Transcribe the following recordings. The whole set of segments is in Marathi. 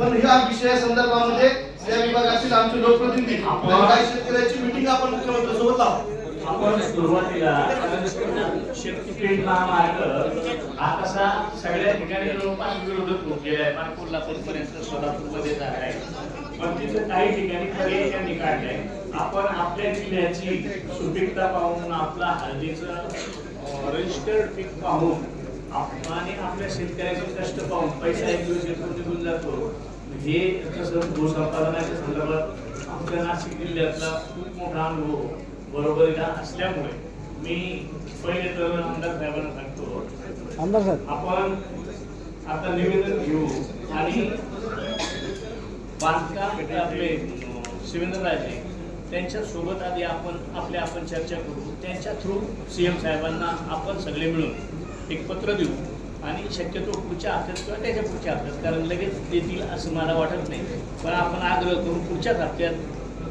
म्हणून ह्या विषयासंदर्भामध्ये त्या विभागातील आमचे लोकप्रतिनिधी काही शेतकऱ्याची मीटिंग आपण मुख्यमंत्र्यांसोबत लावू. आपण सुरुवातीला शेतकरी महामार्ग हा कसा सगळ्या ठिकाणी जवळपास विरोधक होत गेला आहे. पण कोल्हापूरपर्यंत सोलापूरमध्ये झाला आहे, पण तिथे काही ठिकाणी पर्याय त्यांनी काढलाय. आपण आपल्या जिल्ह्याची सुपीकता पाहून आपला हळदीचं रजिस्टर्ड पीक पाहून आणि आपल्या शेतकऱ्याचे कष्ट पाहून पैसा एक दिवस निघून जातो. हे कसं भूसंपादनाच्या संदर्भात आमच्या नाशिक जिल्ह्यातला खूप मोठा अनुभव बरोबरीला असल्यामुळे मी पहिले तर आमदार साहेबांना सांगतो, आमदार साहेब आपण आता निवेदन घेऊ आणि बांधकाम आपले शिवेंद्रराजे त्यांच्या सोबत आधी आपण चर्चा करू. त्यांच्या थ्रू सीएम साहेबांना आपण सगळे मिळून एक पत्र देऊ आणि शक्यतो पुढच्या हप्त्यात किंवा त्याच्या पुढच्या हप्त्यात, कारण लगेच देतील असं मला वाटत नाही, पण आपण आग्रह करून पुढच्याच हप्त्यात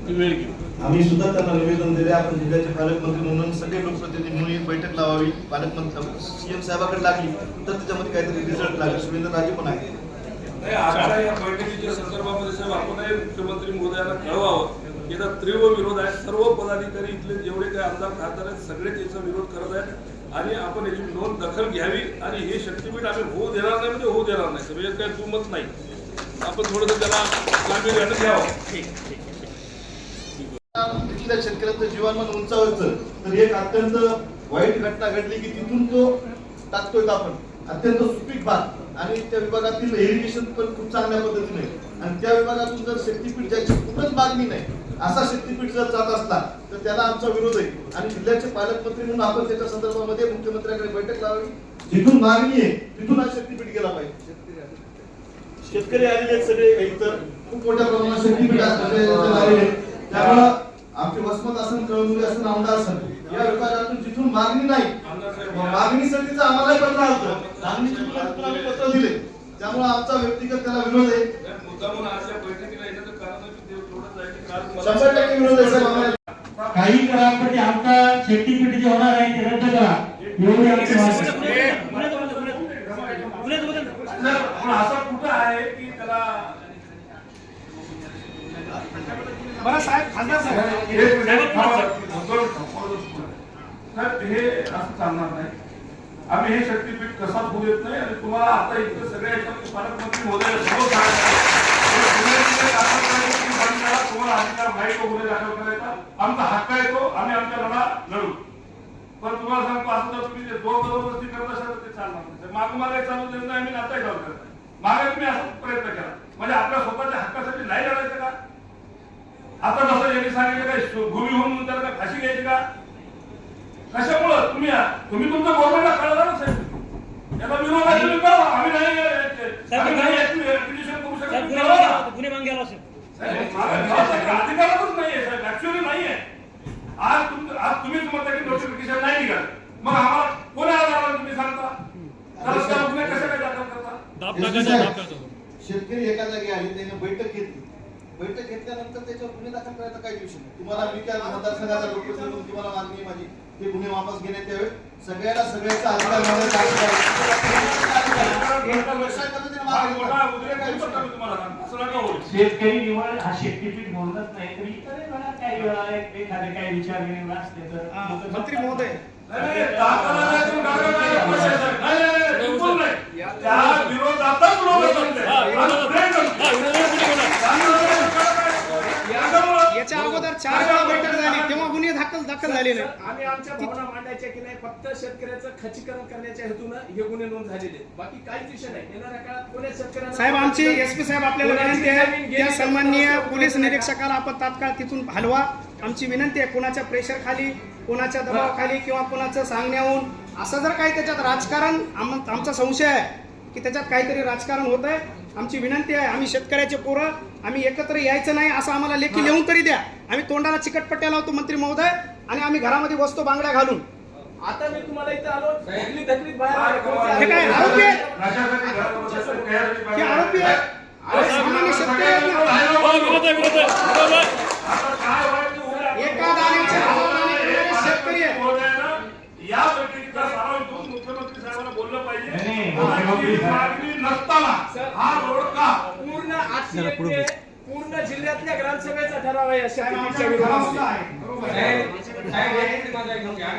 वेळ घेऊ. आम्ही सुद्धा त्यांना निवेदन दिले. आपण जिल्ह्याचे पालकमंत्री म्हणून सगळे लोकप्रतिनिधी म्हणून एक बैठक लावावी. पालकमंत्री सीएम साहेबांकडे लागली तर त्याच्यामध्ये काहीतरी रिझल्ट लागेल. शिवेंद्रराजे पण आहे. आजच्या या बैठकीच्या संदर्भामध्ये साहेब आपणही मुख्यमंत्री महोदयांना कळवावं. याचा तीव्र विरोध आहे. सर्व पदाधिकारी इथले जेवढे काही आमदार खासदार आहेत सगळे त्याचा विरोध करत आहेत आणि आपण याची नोंद दखल घ्यावी आणि हे शक्तीपीठ आम्ही होऊ देणार नाही म्हणजे होऊ देणार नाही. सगळे काही दुमत नाही. आपण थोडंसं त्याला गांभीर्याने घ्यावं. तिथल्या शेतकऱ्यांचं जीवनमान उंचावरचं तर एक अत्यंत वाईट घटना घडली की तिथून तो टाकतोय आपण अत्यंत सुपीक भाग आणि त्या विभागातील इरिगेशन पण खूप चांगल्या पद्धतीने आणि त्या विभागातून जर शक्तीपीठ ज्याची कुठंच मागणी नाही असा शक्तीपीठ जर जात असला तर त्याला आमचा विरोध आहे. आणि जिल्ह्याचे पालकमंत्री म्हणून आपण त्याच्या संदर्भामध्ये मुख्यमंत्र्यांकडे बैठक लावावी. जिथून मागणी आहे तिथून हा शक्तीपीठ गेला पाहिजे. शेतकरी आलेले सगळे इतर खूप मोठ्या प्रमाणात शक्तीपीठ आलेले, त्यामुळे आमचे वसमत असेल, कळमनुरी असेल, आमदार असेल या विभागातून जिथून मागणी नाही मागणीसाठीच आम्हाला पत्र आलं, मागणीसाठी आम्ही पत्र दिले. त्यामुळे आमचा व्यक्तिगत त्याला विरोध आहे. 100% विरोध आहे साहेब. काही करा पण ते आमचा शेतीपीठ जे होणार आहे ते रद्द करा एवढी आमची मागणी आहे. असं कुठं आहे की त्याला बरं साहेब खासदार साहेब हे असं चालणार नाही. आम्ही हे शक्तीपीठ कसा होऊ देत नाही आणि तुम्हाला आता इथं सगळ्या पालकमंत्री महोदय तुम्हाला अधिकार नाही तो गुन्हे दाखल करायचा आमचा हक्क आहे तो. आम्ही आमच्या लढा लढू. पण तुम्हाला सांगतो असं जर तुम्ही जोर जबरदस्ती करत असाल तर ते चालणार नाही. मागे चालू देत नाही. आम्ही नाताही चालू करत नाही. मागे तुम्ही असा प्रयत्न केला म्हणजे आपल्या स्वतःच्या हक्कासाठी नाही लढायचं का? आता जसं यांनी सांगितलं काय भूमी होऊन त्याला काय फाशी घ्यायची का? कशामुळं तुम्ही तुमचं गव्हर्नमेंटला कळलं ना साहेब. याला विरोध आहे तुम्ही कळवा. आम्ही नाही ऍप्लिकेशन करू शकत. गुन्हे मागे असेल अधिकारातच नाहीये साहेब. ऍक्च्युअली नाहीये. आज तुम्ही म्हणता की नोटिफिकेशन नाही निघाल मग आम्हाला कोणी आधार तुम्ही सांगता गुन्हे कशा काय दाखल करता? शेतकरी एका जागी आले त्याने बैठक घेतली. बैठक घेतल्यानंतर त्याच्यावर गुन्हे दाखल करायचा काही विषय नाही. तुम्हाला मी त्या मतदारसंघाचा डॉक्टर म्हणून तुम्हाला मागणी माझी ते गुन्हे वापस घेण्यात यावे. सगळ्याचा अधिकार शेतकरी निवड हा शक्तीपीठ बोलत नाही तरी काही विचार असते तर मंत्री महोदय याच्या अगोदर 4 वेळा बैठक झाली तेव्हा गुन्हे दाखल झाले नाही. आम्ही आमच्या भावना मांडायच्या की नाही फक्त शेतकऱ्याचं खच्चीकरण करण्याच्या हेतून हे गुन्हे नोंद झालेले बाकी काहीच विषय नाही. येणाऱ्या काळात कोणी शेतकऱ्यांना साहेब आमची एसपी साहेब आपल्याला विनंती आहे त्या सन्माननीय पोलीस निरीक्षकाला आपण तात्काळ तिथून हलवा. आमची विनंती आहे कोणाच्या प्रेशर खाली कोणाच्या दबावाखाली किंवा कोणाचं सांगण्याहून असं जर काही त्याच्यात राजकारण आमचा संशय आहे की त्याच्यात काहीतरी राजकारण होत आहे. आमची विनंती आहे आम्ही शेतकऱ्याचे पोरं आम्ही एकत्र यायचं नाही असं आम्हाला लेखी लिहून तरी द्या. आम्ही तोंडाला चिकटपट्ट्या लावतो मंत्री महोदय आणि आम्ही घरामध्ये बसतो बांगड्या घालून. आता मी तुम्हाला इथं आलो धकलीत बाहेर हे काय आरोपी आहेत? हे आरोपी आहेत. सामान्य शेतकरी एका दाण्याचे शेतकरी आहे. या बैठकीचा सराव घेऊन मुख्यमंत्री साहेबांना बोललं पाहिजे. मागणी नसताना हा रोड का पूर्ण 500 हेक्टरी पूर्ण जिल्ह्यातल्या ग्रामसभेचा ठराव आहे या साहेब, शेतकऱ्यांच्या आमचा ठराव विरोधात. सुद्धा आहे. बरोबर आहे. साहेब एक मिनिट माझं ऐकून घ्या.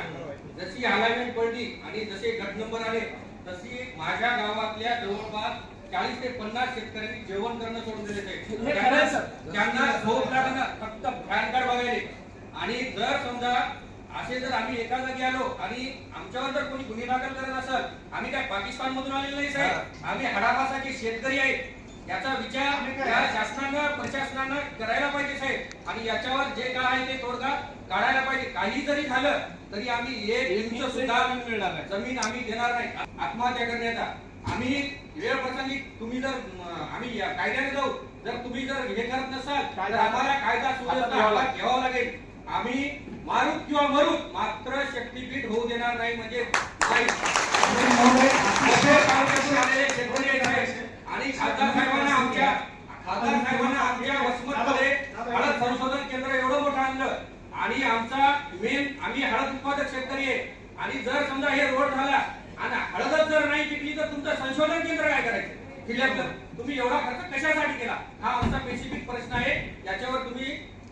जशी अलाइनमेंट पडली आणि जसे गट नंबर आले तशी माझ्या गावातल्या जवळपास 40 ते 50 शेतकऱ्यांनी जेवण करणं सोडून दिले हे खरं आहे, सर. त्यांना झोप लागणं फक्त पॅन कार्ड बघायले. आणि जर समजा असे जर आम्ही एका जागी आलो आणि आमच्यावर जर कोणी गुन्हे दाखल करत असेल, आम्ही काय पाकिस्तान मधून आलेलो नाही साहेब, आम्ही हडापासाचे शेतकरी आहेत. याचा विचार या शासनानं प्रशासनानं करायला पाहिजे साहेब. आणि याच्यावर जे काय आहे ते तोडगा काढायला पाहिजे. काही जरी झालं तरी आम्ही एक इंच सुद्धा जमीन आम्ही देणार नाही आत्महत्या करण्याचा. आम्ही वेळ प्रसंगी तुम्ही जर आम्ही या कायद्याने जाऊ, जर तुम्ही जर हे करत नसाल तर आम्हाला कायदा सुव्यवस्था हातात घ्यावा लागेल. आम्ही मारू किंवा मरू मात्र शक्तीपीठ होऊ देणार नाही. म्हणजे नाही. मोठे तालुक्यातून आलेले शेतकरी आहेत साहेब. आणि खासदार साहेबांना आमच्या वसमतमध्ये हळद संशोधन केंद्र एवढं मोठं आणलं आणि आमचा मेन आम्ही हळद उत्पादक शेतकरी आहे. आणि जर समजा हे रोड झाला आणि हळदच जर नाही पिकली तर तुमचं संशोधन केंद्र काय करायचं जिल्ह्यातलं? तुम्ही एवढा खर्च कशासाठी केला? हा आमचा स्पेसिफिक प्रश्न आहे. याच्यावर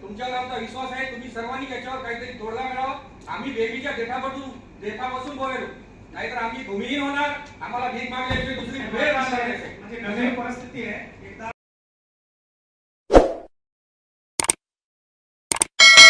तुमच्यावर आमचा विश्वास आहे. तुम्ही सर्वांनी याच्यावर काहीतरी तोडगा मिळावा. आम्ही बेबीच्या देठापासून बोलायलो, नाहीतर आम्ही भूमिहीन होणार. आम्हाला भीक मागल्याशिवाय दुसरी वेळ राहणार नाही. म्हणजे गंभीर परिस्थिती आहे.